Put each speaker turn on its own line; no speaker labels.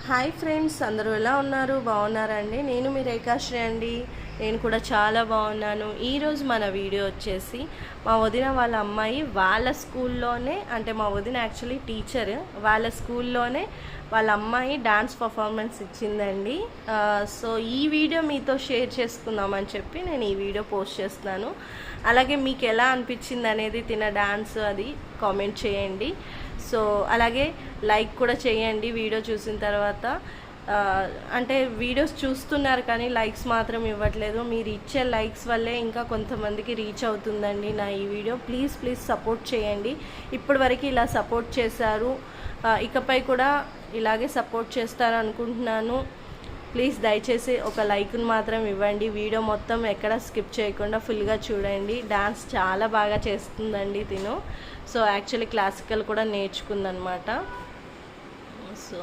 Hi friends, అందరూ ఎలా ఉన్నారు? బాగున్నారండి? నేను మీ రేఖాశ్రీ అండి. నేను కూడా చాలా బాగున్నాను. ఈరోజు మన వీడియో వచ్చేసి మా వదిన వాళ్ళ అమ్మాయి వాళ్ళ స్కూల్లోనే, అంటే మా వదిన యాక్చువల్లీ టీచర్, వాళ్ళ స్కూల్లోనే వాళ్ళ అమ్మాయి డాన్స్ పర్ఫార్మెన్స్ ఇచ్చిందండి. సో ఈ వీడియో మీతో షేర్ చేసుకుందామని చెప్పి నేను ఈ వీడియో పోస్ట్ చేస్తున్నాను. అలాగే మీకు ఎలా అనిపించింది అనేది తిన డాన్స్ అది కామెంట్ చేయండి. సో అలాగే లైక్ కూడా చేయండి వీడియో చూసిన తర్వాత. అంటే వీడియోస్ చూస్తున్నారు కానీ లైక్స్ మాత్రం ఇవ్వట్లేదు. మీరు ఇచ్చే లైక్స్ వల్లే ఇంకా కొంతమందికి రీచ్ అవుతుందండి నా ఈ వీడియో. ప్లీజ్ సపోర్ట్ చేయండి. ఇప్పటి వరకు ఇలా సపోర్ట్ చేశారు, ఇకపై కూడా ఇలాగే సపోర్ట్ చేస్తారు అనుకుంటున్నాను. ప్లీజ్ దయచేసి ఒక లైక్ను మాత్రం ఇవ్వండి. వీడియో మొత్తం ఎక్కడ స్కిప్ చేయకుండా ఫుల్గా చూడండి. డాన్స్ చాలా బాగా చేస్తుందండి తిను. సో యాక్చువల్లీ క్లాసికల్ కూడా నేర్చుకుందనమాట. సో